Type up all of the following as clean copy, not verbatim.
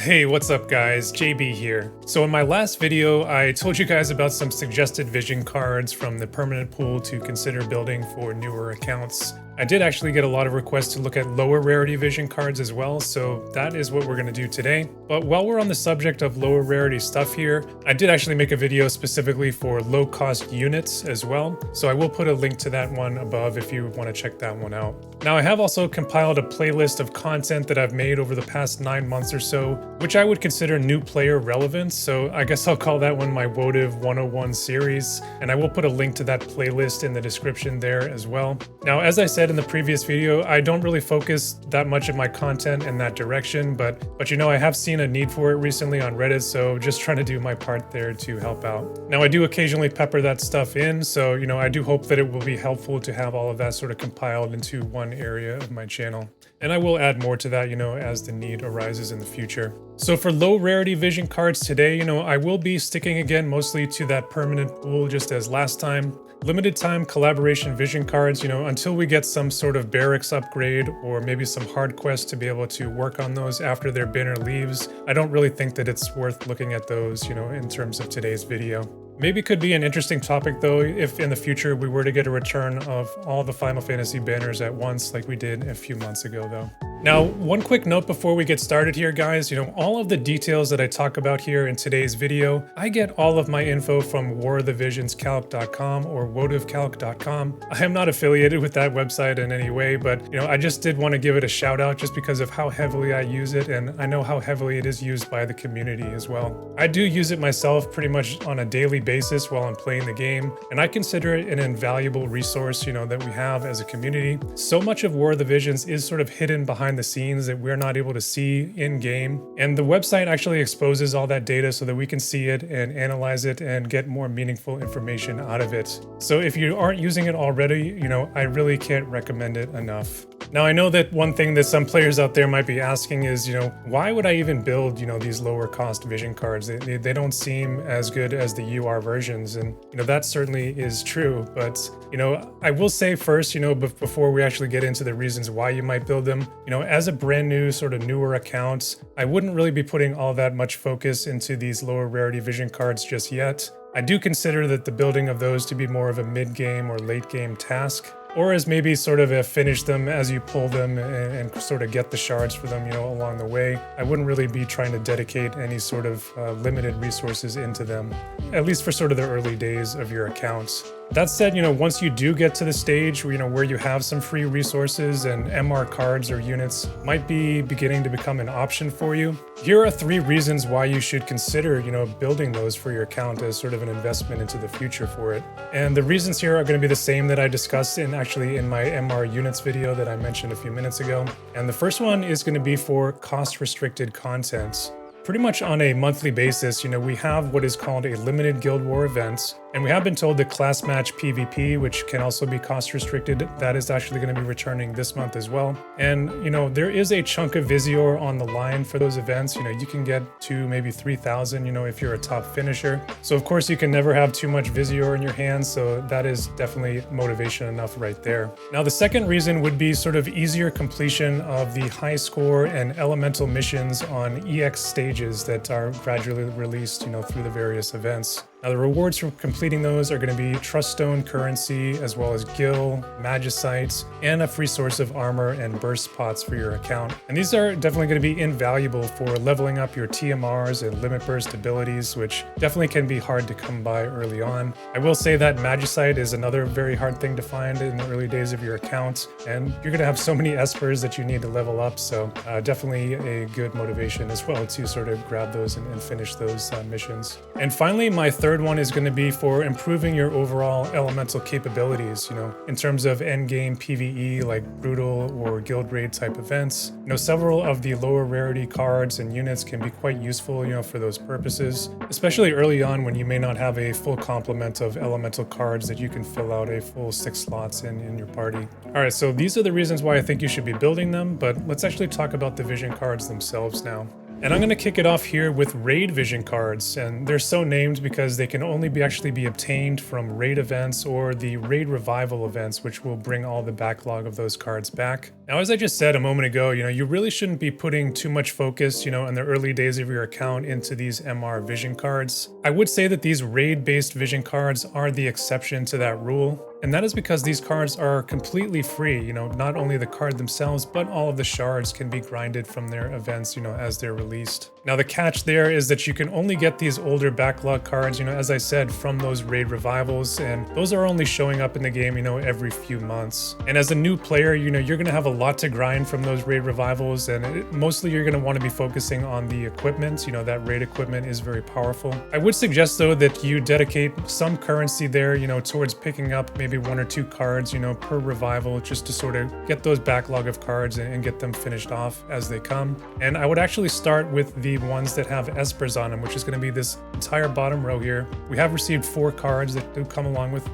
Hey, what's up guys? JB here. So in my last video, I told you guys about some suggested vision cards from the permanent pool to consider building for newer accounts. I did actually get a lot of requests to look at lower rarity vision cards as well, so that is what we're going to do today. But while we're on the subject of lower rarity stuff here, I did actually make a video specifically for low cost units as well, so I will put a link to that one above if you want to check that one out. Now I have also compiled a playlist of content that I've made over the past 9 months or so, which I would consider new player relevant, so I guess I'll call that one my WoTV 101 series, and I will put a link to that playlist in the description there as well. Now as I said in the previous video, I don't really focus that much of my content in that direction, but you know, I have seen a need for it recently on Reddit, so just trying to do my part there to help out. Now I do occasionally pepper that stuff in, so you know, I do hope that it will be helpful to have all of that sort of compiled into one area of my channel. And I will add more to that, you know, as the need arises in the future. So for low rarity vision cards today, you know, I will be sticking again mostly to that permanent pool just as last time. Limited time collaboration vision cards, you know, until we get some sort of barracks upgrade or maybe some hard quests to be able to work on those after their banner leaves, I don't really think that it's worth looking at those, you know, in terms of today's video. Maybe could be an interesting topic though if in the future we were to get a return of all the Final Fantasy banners at once like we did a few months ago though. Now, one quick note before we get started here, guys, you know, all of the details that I talk about here in today's video, I get all of my info from warofthevisionscalc.com or wotvcalc.com. I am not affiliated with that website in any way, but, you know, I just did want to give it a shout out just because of how heavily I use it, and I know how heavily it is used by the community as well. I do use it myself pretty much on a daily basis while I'm playing the game, and I consider it an invaluable resource, you know, that we have as a community. So much of War of the Visions is sort of hidden behind the scenes that we're not able to see in game, and the website actually exposes all that data so that we can see it and analyze it and get more meaningful information out of it. So if you aren't using it already, you know, I really can't recommend it enough. Now I know that one thing that some players out there might be asking is, you know, why would I even build, you know, these lower cost vision cards? They don't seem as good as the UR versions, and you know, that certainly is true. But you know, I will say first, you know, before we actually get into the reasons why you might build them, you know, as a brand new sort of newer account, I wouldn't really be putting all that much focus into these lower rarity vision cards just yet. I do consider that the building of those to be more of a mid-game or late-game task, or as maybe sort of a finish them as you pull them and sort of get the shards for them, you know, along the way. I wouldn't really be trying to dedicate any sort of limited resources into them, at least for sort of the early days of your accounts. That said, you know, once you do get to the stage where, you know, where you have some free resources and MR cards or units might be beginning to become an option for you, here are 3 reasons why you should consider, you know, building those for your account as sort of an investment into the future for it. And the reasons here are going to be the same that I discussed in my MR units video that I mentioned a few minutes ago. And the first one is going to be for cost restricted content. Pretty much on a monthly basis, you know, we have what is called a limited Guild War event, and we have been told the class match PvP, which can also be cost restricted, that is actually going to be returning this month as well. And you know, there is a chunk of Visior on the line for those events. You know, you can get 2, maybe 3,000, you know, if you're a top finisher. So of course you can never have too much Visior in your hands, so that is definitely motivation enough right there. Now the second reason would be sort of easier completion of the high score and elemental missions on EX stages that are gradually released, you know, through the various events. Now the rewards for completing those are going to be Trust Stone currency, as well as Gil, Magicites, and a free source of armor and burst pots for your account. And these are definitely going to be invaluable for leveling up your TMRs and limit burst abilities, which definitely can be hard to come by early on. I will say that Magicite is another very hard thing to find in the early days of your account, and you're going to have so many espers that you need to level up, so definitely a good motivation as well to sort of grab those and finish those missions. And finally, my third one is going to be for improving your overall elemental capabilities, you know, in terms of endgame PvE like brutal or guild raid type events. You know, several of the lower rarity cards and units can be quite useful, you know, for those purposes, especially early on when you may not have a full complement of elemental cards that you can fill out a full 6 slots in your party. All right, so these are the reasons why I think you should be building them, but let's actually talk about the vision cards themselves now. And I'm going to kick it off here with raid vision cards, and they're so named because they can only actually be obtained from raid events or the raid revival events, which will bring all the backlog of those cards back. Now, as I just said a moment ago, you really shouldn't be putting too much focus, in the early days of your account into these MR vision cards. I would say that these raid-based vision cards are the exception to that rule. And that is because these cards are completely free, not only the card themselves, but all of the shards can be grinded from their events, as they're released. Now, the catch there is that you can only get these older backlog cards, as I said, from those raid revivals, and those are only showing up in the game, every few months. And as a new player, you're going to have a lot to grind from those raid revivals, and mostly you're going to want to be focusing on the equipment, that raid equipment is very powerful. I would suggest, though, that you dedicate some currency there, towards picking up maybe 1 or 2 cards, per revival, just to sort of get those backlog of cards and get them finished off as they come. And I would actually start with the ones that have espers on them, which is going to be this entire bottom row here. We have received 4 cards that do come along with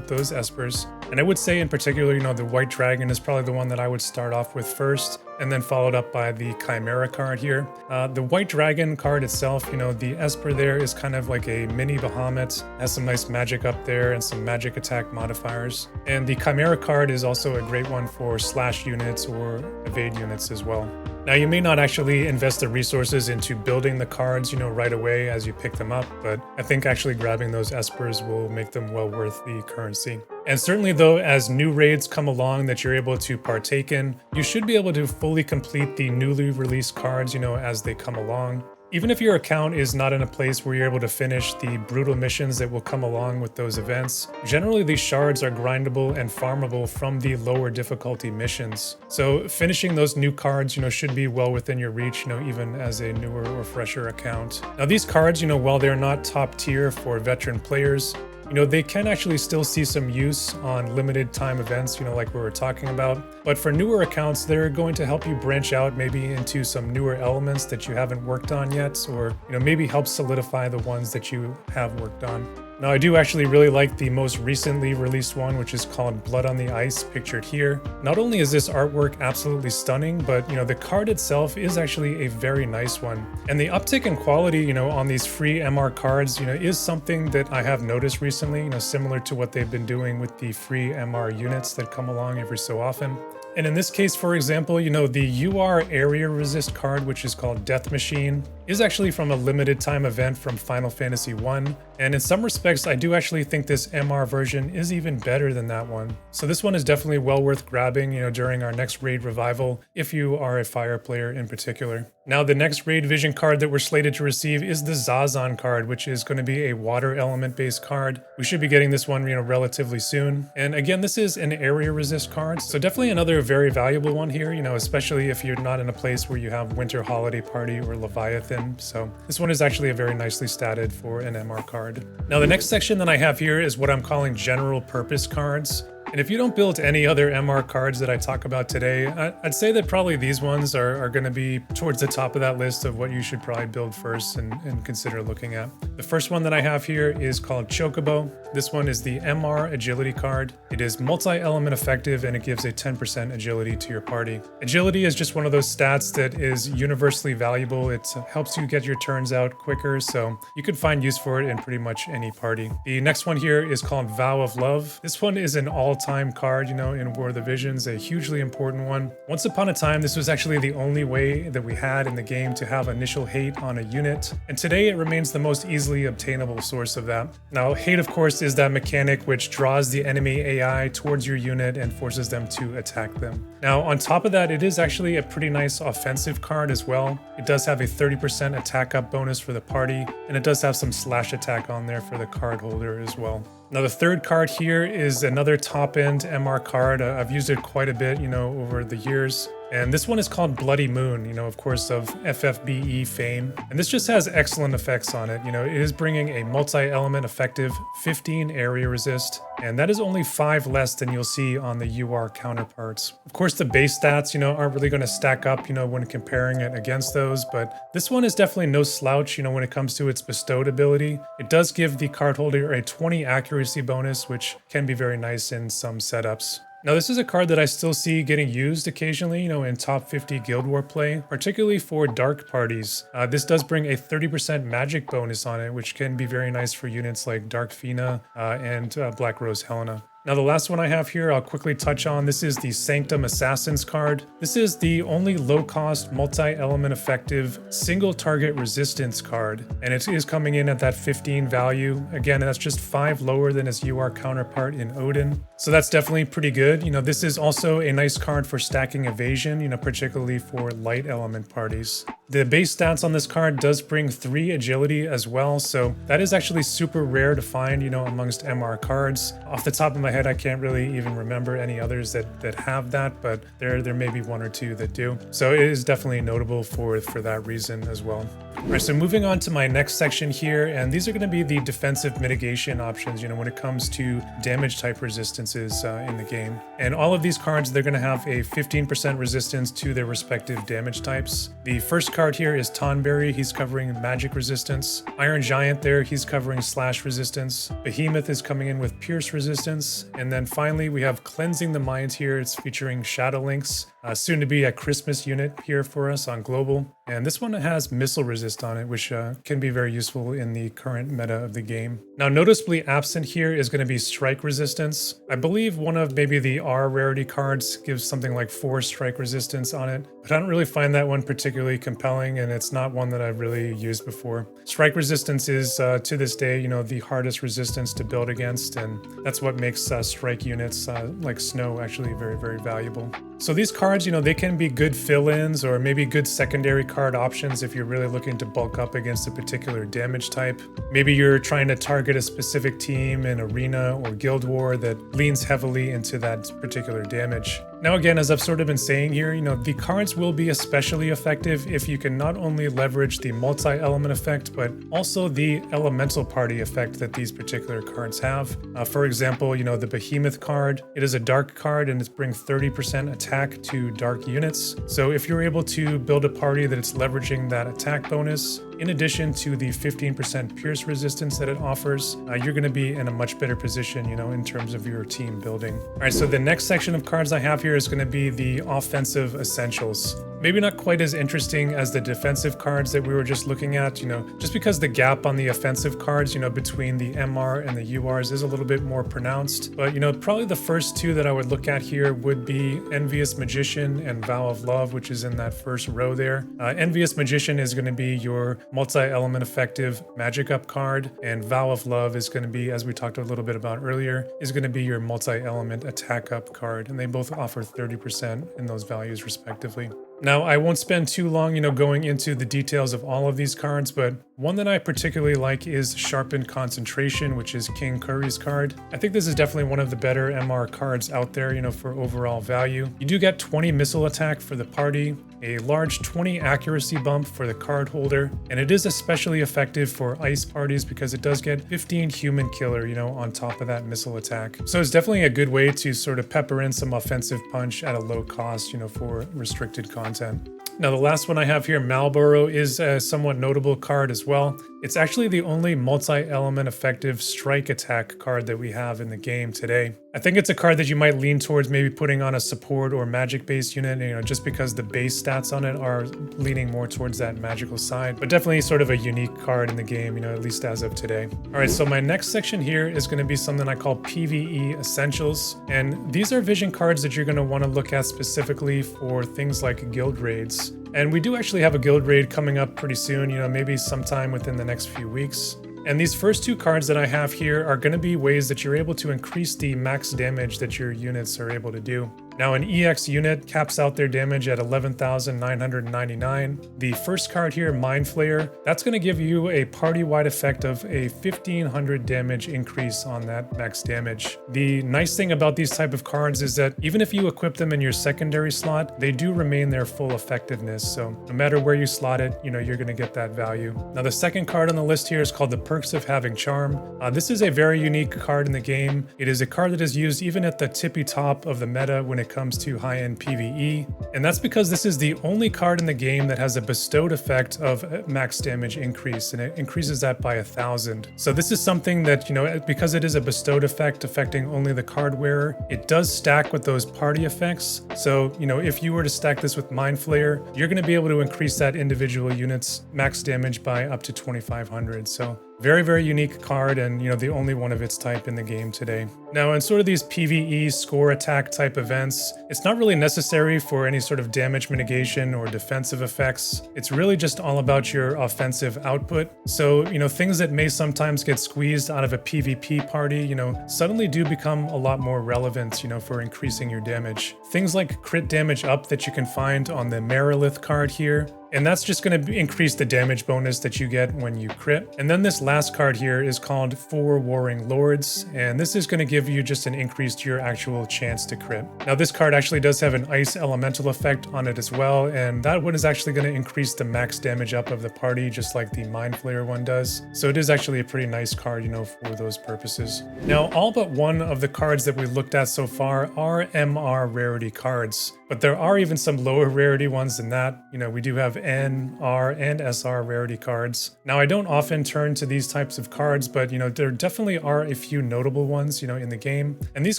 those espers. And I would say in particular, the White Dragon is probably the one that I would start off with first, and then followed up by the Chimera card here. The White Dragon card itself, the Esper there is kind of like a mini Bahamut, has some nice magic up there and some magic attack modifiers. And the Chimera card is also a great one for slash units or evade units as well. Now, you may not actually invest the resources into building the cards, right away as you pick them up, but I think actually grabbing those Espers will make them well worth the currency. And certainly, though, as new raids come along that you're able to partake in, you should be able to fully complete the newly released cards, as they come along. Even if your account is not in a place where you're able to finish the brutal missions that will come along with those events, generally these shards are grindable and farmable from the lower difficulty missions. So finishing those new cards, should be well within your reach, even as a newer or fresher account. Now, these cards, while they're not top tier for veteran players, they can actually still see some use on limited time events, like we were talking about. But for newer accounts, they're going to help you branch out maybe into some newer elements that you haven't worked on yet, or maybe help solidify the ones that you have worked on. Now, I do actually really like the most recently released one, which is called Blood on the Ice, pictured here. Not only is this artwork absolutely stunning, but the card itself is actually a very nice one. And the uptick in quality, on these free MR cards, is something that I have noticed recently, similar to what they've been doing with the free MR units that come along every so often. And in this case, for example, the UR area resist card, which is called Death Machine, is actually from a limited time event from Final Fantasy I. And in some respects, I do actually think this MR version is even better than that one. So this one is definitely well worth grabbing, during our next raid revival, if you are a fire player in particular. Now, the next raid vision card that we're slated to receive is the Zazan card, which is going to be a water element based card. We should be getting this one, relatively soon. And again, this is an area resist card, so definitely another very valuable one here, especially if you're not in a place where you have Winter Holiday Party or Leviathan. So this one is actually a very nicely statted for an MR card. Now, the next section that I have here is what I'm calling general purpose cards. And if you don't build any other MR cards that I talk about today, I'd say that probably these ones are going to be towards the top of that list of what you should probably build first and consider looking at. The first one that I have here is called Chocobo. This one is the MR agility card. It is multi-element effective and it gives a 10% agility to your party. Agility is just one of those stats that is universally valuable. It helps you get your turns out quicker, so you could find use for it in pretty much any party. The next one here is called Vow of Love. This one is an all-time card, in War of the Visions, a hugely important one. Once upon a time, this was actually the only way that we had in the game to have initial hate on a unit, and today it remains the most easily obtainable source of that. Now, hate, of course, is that mechanic which draws the enemy AI towards your unit and forces them to attack them. Now, on top of that, it is actually a pretty nice offensive card as well. It does have a 30% attack up bonus for the party, and it does have some slash attack on there for the card holder as well. Now, the third card here is another top-end MR card. I've used it quite a bit, over the years. And this one is called Bloody Moon, of course, of FFBE fame. And this just has excellent effects on it. It is bringing a multi-element effective 15 area resist, and that is only 5 less than you'll see on the UR counterparts. Of course, the base stats, aren't really going to stack up, when comparing it against those, but this one is definitely no slouch, when it comes to its bestowed ability. It does give the card holder a 20 accuracy bonus, which can be very nice in some setups. Now, this is a card that I still see getting used occasionally, in top 50 Guild War play, particularly for dark parties. This does bring a 30% magic bonus on it, which can be very nice for units like Dark Fina and Black Rose Helena. Now, the last one I have here, I'll quickly touch on. This is the Sanctum Assassins card. This is the only low-cost, multi-element effective, single-target resistance card, and it is coming in at that 15 value. Again, that's just 5 lower than its UR counterpart in Odin. So that's definitely pretty good. This is also a nice card for stacking evasion, particularly for light element parties. The base stats on this card does bring 3 agility as well, so that is actually super rare to find, amongst MR cards. Off the top of my head, I can't really even remember any others that have that, but there may be 1 or 2 that do. So it is definitely notable for that reason as well. All right, so moving on to my next section here, and these are going to be the defensive mitigation options, when it comes to damage type resistances in the game. And all of these cards, they're going to have a 15% resistance to their respective damage types. The first card here is Tonberry. He's covering magic resistance. Iron Giant there, he's covering slash resistance. Behemoth is coming in with pierce resistance. And then finally, we have Cleansing the Mind here. It's featuring Shadow Links, soon to be a Christmas unit here for us on Global. And this one has missile resist on it, which can be very useful in the current meta of the game. Now, noticeably absent here is going to be strike resistance. I believe one of maybe the R rarity cards gives something like 4 strike resistance on it, but I don't really find that one particularly compelling, and it's not one that I've really used before. Strike resistance is, to this day, the hardest resistance to build against, and that's what makes strike units like Snow actually very, very valuable. So these cards, they can be good fill-ins or maybe good secondary card options if you're really looking to bulk up against a particular damage type. Maybe you're trying to target a specific team in Arena or Guild War that leans heavily into that particular damage. Now again, as I've sort of been saying here, the cards will be especially effective if you can not only leverage the multi-element effect, but also the elemental party effect that these particular cards have. For example, the Behemoth card, it is a dark card and it's bring 30% attack to dark units. So if you're able to build a party that it's leveraging that attack bonus, in addition to the 15% pierce resistance that it offers, you're going to be in a much better position, in terms of your team building. All right, so the next section of cards I have here is going to be the offensive essentials. Maybe not quite as interesting as the defensive cards that we were just looking at, just because the gap on the offensive cards, between the MR and the URs is a little bit more pronounced. But, probably the first 2 that I would look at here would be Envious Magician and Vow of Love, which is in that first row there. Envious Magician is going to be your multi-element effective magic up card, and Vow of Love is going to be, as we talked a little bit about earlier, is going to be your multi-element attack up card, and they both offer 30% in those values respectively. Now, I won't spend too long, going into the details of all of these cards, but one that I particularly like is Sharpened Concentration, which is King Curry's card. I think this is definitely one of the better MR cards out there, for overall value. You do get 20 missile attack for the party, a large 20 accuracy bump for the card holder, and it is especially effective for ice parties because it does get 15 human killer, on top of that missile attack. So it's definitely a good way to sort of pepper in some offensive punch at a low cost, for restricted content. Now, the last one I have here, Marlboro, is a somewhat notable card as well. It's actually the only multi-element effective strike attack card that we have in the game today. I think it's a card that you might lean towards maybe putting on a support or magic-based unit, just because the base stats on it are leaning more towards that magical side. But definitely sort of a unique card in the game, at least as of today. All right, so my next section here is going to be something I call PVE Essentials. And these are vision cards that you're going to want to look at specifically for things like guild raids. And we do actually have a guild raid coming up pretty soon, maybe sometime within the next few weeks. And these first 2 cards that I have here are going to be ways that you're able to increase the max damage that your units are able to do. Now, an EX unit caps out their damage at 11,999. The first card here, Mind Flayer, that's going to give you a party-wide effect of a 1,500 damage increase on that max damage. The nice thing about these type of cards is that even if you equip them in your secondary slot, they do remain their full effectiveness. So no matter where you slot it, you're going to get that value. Now, the second card on the list here is called the Perks of Having Charm. This is a very unique card in the game. It is a card that is used even at the tippy top of the meta when it it comes to high-end PvE. And that's because this is the only card in the game that has a bestowed effect of max damage increase, and it increases that by 1,000. So this is something that, because it is a bestowed effect affecting only the card wearer, it does stack with those party effects. So, if you were to stack this with Mind Flayer, you're going to be able to increase that individual unit's max damage by up to 2,500. So very, very unique card, and the only one of its type in the game today. Now, in sort of these PvE score attack type events, it's not really necessary for any sort of damage mitigation or defensive effects. It's really just all about your offensive output. So, things that may sometimes get squeezed out of a PvP party, suddenly do become a lot more relevant, for increasing your damage. Things like crit damage up that you can find on the Merilith card here. And that's just going to increase the damage bonus that you get when you crit. And then this last card here is called 4 Warring Lords, and this is going to give you just an increase to your actual chance to crit. Now this card actually does have an ice elemental effect on it as well, and that one is actually going to increase the max damage up of the party just like the Mind Flayer one does. So it is actually a pretty nice card, for those purposes. Now all but one of the cards that we looked at so far are MR rarity cards, but there are even some lower rarity ones than that. We do have N, R, and SR rarity cards. Now, I don't often turn to these types of cards, but, there definitely are a few notable ones, in the game. And these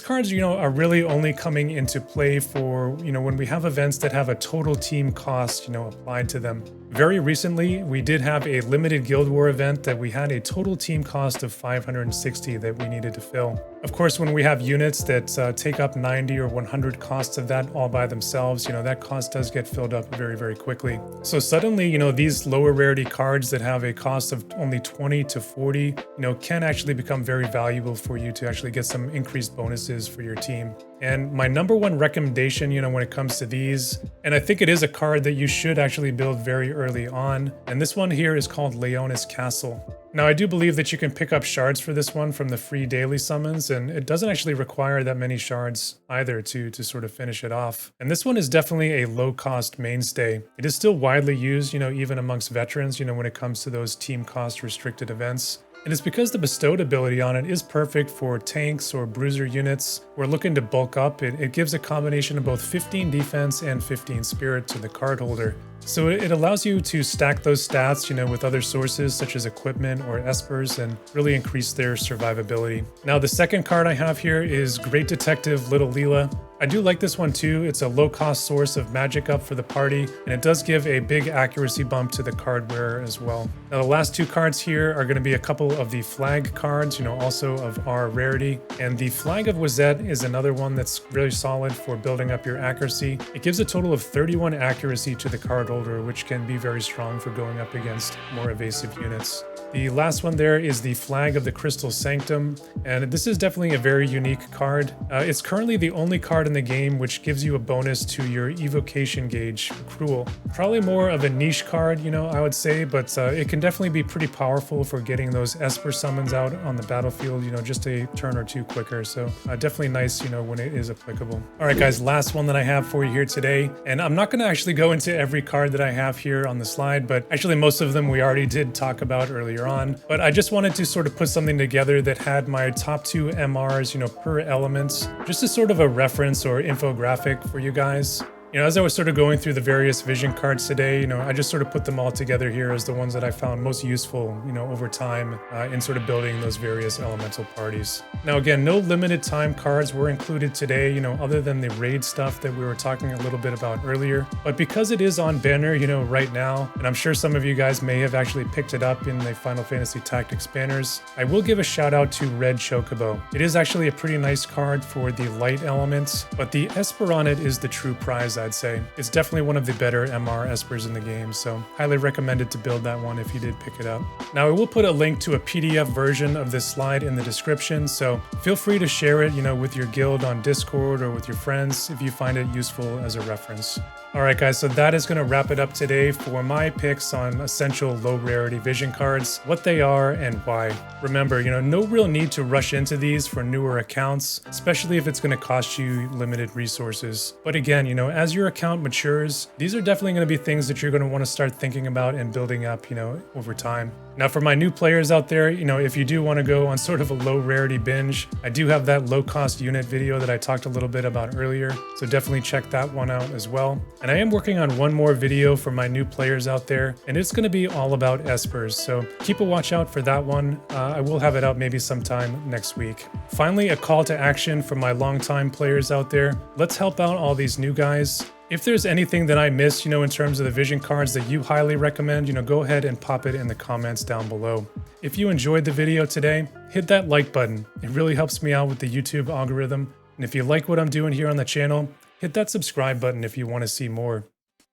cards, are really only coming into play for, when we have events that have a total team cost, applied to them. Very recently, we did have a limited Guild War event that we had a total team cost of 560 that we needed to fill. Of course, when we have units that take up 90 or 100 costs of that all by themselves, that cost does get filled up very, very quickly. So suddenly, these lower rarity cards that have a cost of only 20 to 40, can actually become very valuable for you to actually get some increased bonuses for your team. And my number one recommendation, when it comes to these, and I think it is a card that you should actually build very early on, and this one here is called Leonis Castle. Now, I do believe that you can pick up shards for this one from the free daily summons, and it doesn't actually require that many shards either to sort of finish it off. And this one is definitely a low-cost mainstay. It is still widely used, even amongst veterans, when it comes to those team cost restricted events. And it's because the bestowed ability on it is perfect for tanks or bruiser units who are looking to bulk up. It gives a combination of both 15 defense and 15 spirit to the card holder. So it allows you to stack those stats, with other sources such as equipment or espers and really increase their survivability. Now, the second card I have here is Great Detective Little Leela. I do like this one too. It's a low-cost source of magic up for the party, and it does give a big accuracy bump to the card wearer as well. Now, the last two cards here are going to be a couple of the flag cards, also of R rarity. And the Flag of Wazette is another one that's really solid for building up your accuracy. It gives a total of 31 accuracy to the card holder, which can be very strong for going up against more evasive units. The last one there is the Flag of the Crystal Sanctum, and this is definitely a very unique card. It's currently the only card in the game which gives you a bonus to your evocation gauge, Cruel. Probably more of a niche card, I would say, but it can definitely be pretty powerful for getting those Esper summons out on the battlefield, just a turn or two quicker. So definitely nice, when it is applicable. All right, guys, last one that I have for you here today, and I'm not going to actually go into every card that I have here on the slide, but actually most of them we already did talk about earlier on. But I just wanted to sort of put something together that had my top 2 MRs, per element, just as sort of a reference or infographic for you guys. As I was sort of going through the various vision cards today, I just sort of put them all together here as the ones that I found most useful, over time in sort of building those various elemental parties. Now, again, no limited time cards were included today, other than the raid stuff that we were talking a little bit about earlier. But because it is on banner, right now, and I'm sure some of you guys may have actually picked it up in the Final Fantasy Tactics banners, I will give a shout out to Red Chocobo. It is actually a pretty nice card for the light elements, but the Esper on it is the true prize, I'd say. It's definitely one of the better MR Espers in the game, so highly recommended to build that one if you did pick it up. Now, I will put a link to a PDF version of this slide in the description, so feel free to share it, with your guild on Discord or with your friends if you find it useful as a reference. Alright guys, so that is going to wrap it up today for my picks on essential low rarity vision cards, what they are and why. Remember, no real need to rush into these for newer accounts, especially if it's going to cost you limited resources. But again, as your account matures, these are definitely going to be things that you're going to want to start thinking about and building up, over time. Now for my new players out there, if you do want to go on sort of a low rarity binge, I do have that low cost unit video that I talked a little bit about earlier, so definitely check that one out as well. And I am working on one more video for my new players out there, and it's going to be all about espers, so keep a watch out for that one. I will have it out maybe sometime next week. Finally, a call to action for my longtime players out there. Let's help out all these new guys. If there's anything that I missed, in terms of the vision cards that you highly recommend, go ahead and pop it in the comments down below. If you enjoyed the video today, hit that like button. It really helps me out with the YouTube algorithm. And if you like what I'm doing here on the channel, hit that subscribe button if you want to see more.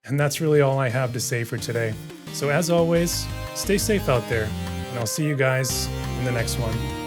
And that's really all I have to say for today. So as always, stay safe out there, and I'll see you guys in the next one.